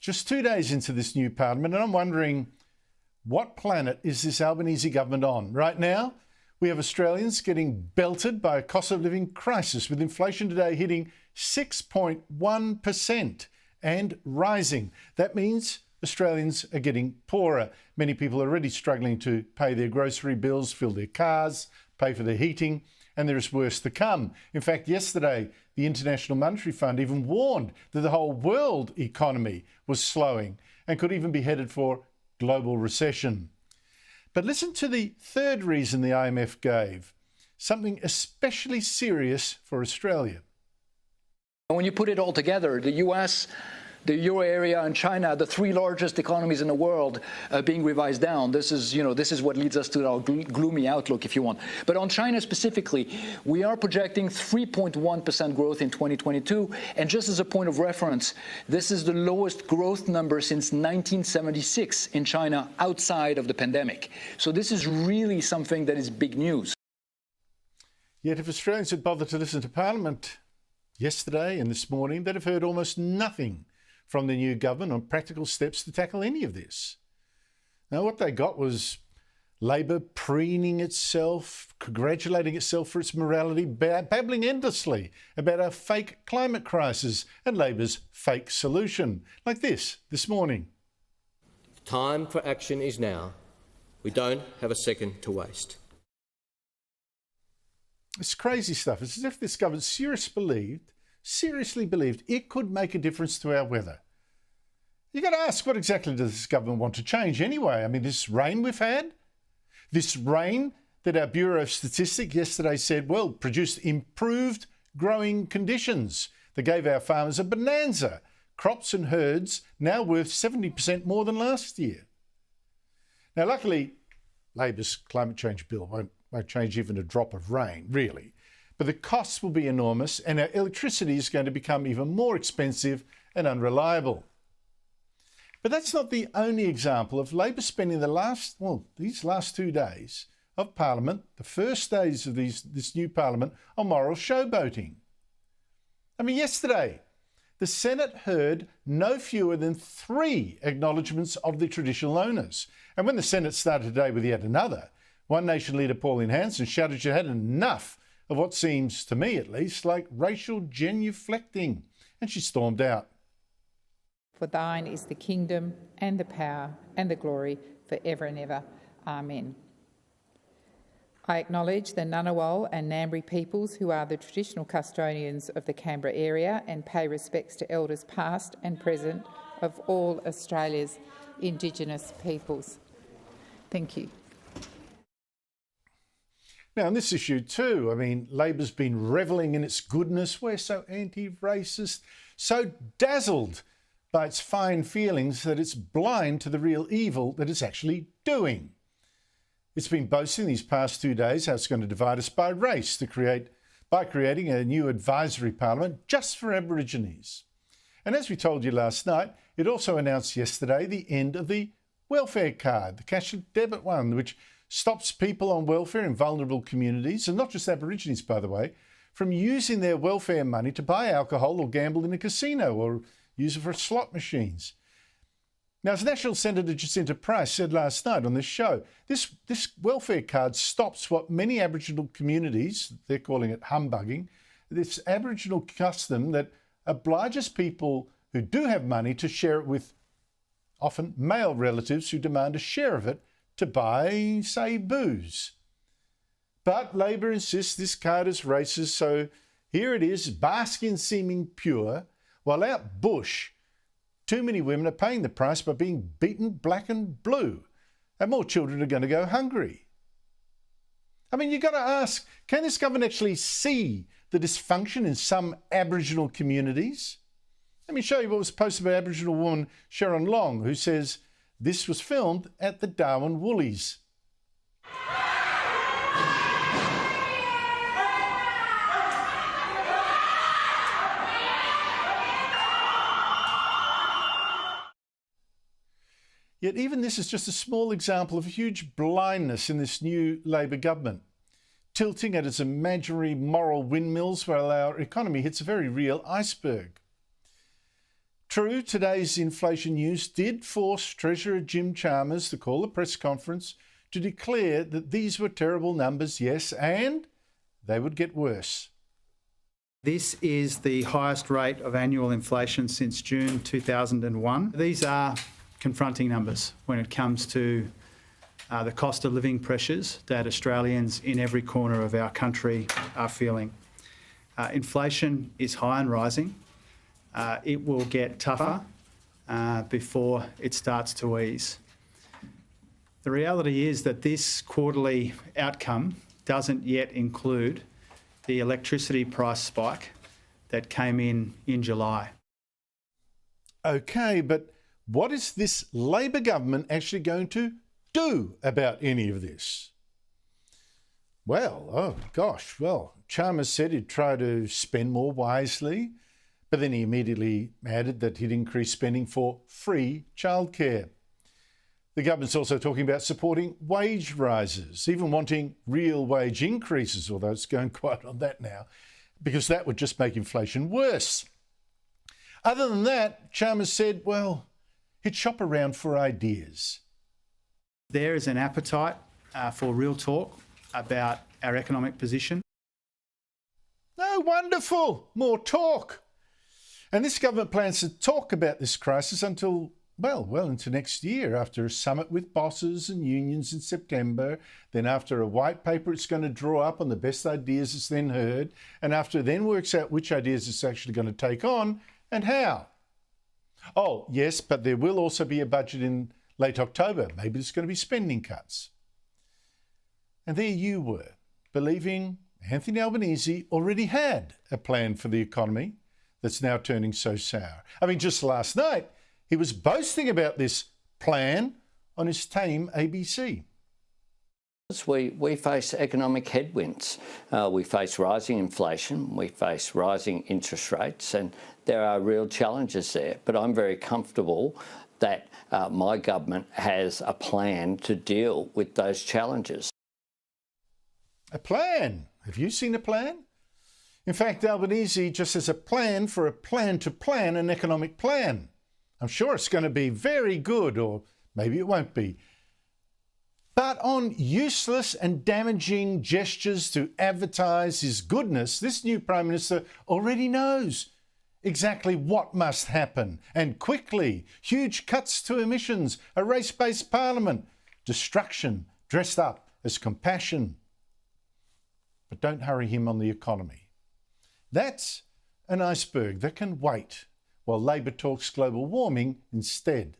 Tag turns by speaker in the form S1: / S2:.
S1: Just 2 days into this new parliament, and I'm wondering, what planet is this Albanese government on? Right now, we have Australians getting belted by a cost of living crisis, with inflation today hitting 6.1% and rising. That means Australians are getting poorer. Many people are already struggling to pay their grocery bills, fill their cars, pay for their heating, and there is worse to come. In fact, yesterday, the International Monetary Fund even warned that the whole world economy was slowing and could even be headed for global recession. But listen to the third reason the IMF gave, something especially serious for Australia.
S2: When you put it all together, the US, the euro area and China, the three largest economies in the world, being revised down. This is what leads us to our gloomy outlook, if you want. But on China specifically, we are projecting 3.1% growth in 2022. And just as a point of reference, this is the lowest growth number since 1976 in China outside of the pandemic. So this is really something that is big news.
S1: Yet if Australians had bothered to listen to Parliament yesterday and this morning, they'd have heard almost nothing from the new government on practical steps to tackle any of this. Now, what they got was Labor preening itself, congratulating itself for its morality, babbling endlessly about our fake climate crisis and Labor's fake solution, like this morning.
S3: The time for action is now. We don't have a second to waste.
S1: It's crazy stuff. It's as if this government seriously believed it could make a difference to our weather. You've got to ask, what exactly does this government want to change anyway? I mean, this rain we've had, this rain that our Bureau of Statistics yesterday said, well, produced improved growing conditions that gave our farmers a bonanza. Crops and herds now worth 70% more than last year. Now, luckily, Labor's climate change bill won't change even a drop of rain, really. But the costs will be enormous, and our electricity is going to become even more expensive and unreliable. But that's not the only example of Labor spending these last 2 days of Parliament, the first days of this new Parliament, on moral showboating. I mean, yesterday, the Senate heard no fewer than 3 acknowledgements of the traditional owners. And when the Senate started today with yet another, One Nation leader Pauline Hanson shouted she had enough of what seems, to me at least, like racial genuflecting, and she stormed out.
S4: For thine is the kingdom and the power and the glory for ever and ever. Amen. I acknowledge the Ngunnawal and Ngambri peoples, who are the traditional custodians of the Canberra area, and pay respects to elders past and present of all Australia's Indigenous peoples. Thank you.
S1: Now, on this issue too, I mean, Labor's been revelling in its goodness. We're so anti-racist, so dazzled by its fine feelings that it's blind to the real evil that it's actually doing. It's been boasting these past 2 days how it's going to divide us by race by creating a new advisory parliament just for Aborigines. And as we told you last night, it also announced yesterday the end of the welfare card, the cash and debit one, which stops people on welfare in vulnerable communities, and not just Aborigines, by the way, from using their welfare money to buy alcohol or gamble in a casino or use it for slot machines. Now, as National Senator Jacinta Price said last night on this show, this welfare card stops what many Aboriginal communities, they're calling it humbugging, this Aboriginal custom that obliges people who do have money to share it with often male relatives who demand a share of it to buy, say, booze. But Labor insists this card is racist, so here it is, basking seeming pure, while out bush, too many women are paying the price by being beaten black and blue, and more children are going to go hungry. I mean, you've got to ask, can this government actually see the dysfunction in some Aboriginal communities? Let me show you what was posted by Aboriginal woman Sharon Long, who says this was filmed at the Darwin Woolies. Yet even this is just a small example of huge blindness in this new Labor government, tilting at its imaginary moral windmills while our economy hits a very real iceberg. True, today's inflation news did force Treasurer Jim Chalmers to call a press conference to declare that these were terrible numbers, yes, and they would get worse.
S5: This is the highest rate of annual inflation since June 2001. These are confronting numbers when it comes to the cost of living pressures that Australians in every corner of our country are feeling. Inflation is high and rising. It will get tougher before it starts to ease. The reality is that this quarterly outcome doesn't yet include the electricity price spike that came in July.
S1: Okay, but what is this Labor government actually going to do about any of this? Well, Chalmers said he'd try to spend more wisely, but then he immediately added that he'd increase spending for free childcare. The government's also talking about supporting wage rises, even wanting real wage increases, although it's going quiet on that now, because that would just make inflation worse. Other than that, Chalmers said, well, he'd shop around for ideas.
S5: There is an appetite for real talk about our economic position.
S1: Oh, wonderful! More talk! And this government plans to talk about this crisis until well into next year, after a summit with bosses and unions in September. Then after a white paper it's going to draw up on the best ideas it's then heard, and after then works out which ideas it's actually going to take on and how. Oh, yes, but there will also be a budget in late October. Maybe it's going to be spending cuts. And there you were, believing Anthony Albanese already had a plan for the economy that's now turning so sour. I mean, just last night, he was boasting about this plan on his tame ABC.
S6: We face economic headwinds. We face rising inflation, we face rising interest rates, and there are real challenges there. But I'm very comfortable that my government has a plan to deal with those challenges.
S1: A plan? Have you seen a plan? In fact, Albanese just has a plan for a plan to plan an economic plan. I'm sure it's going to be very good, or maybe it won't be. But on useless and damaging gestures to advertise his goodness, this new Prime Minister already knows exactly what must happen, and quickly. Huge cuts to emissions, a race-based parliament, destruction dressed up as compassion. But don't hurry him on the economy. That's an iceberg that can wait while Labor talks global warming instead.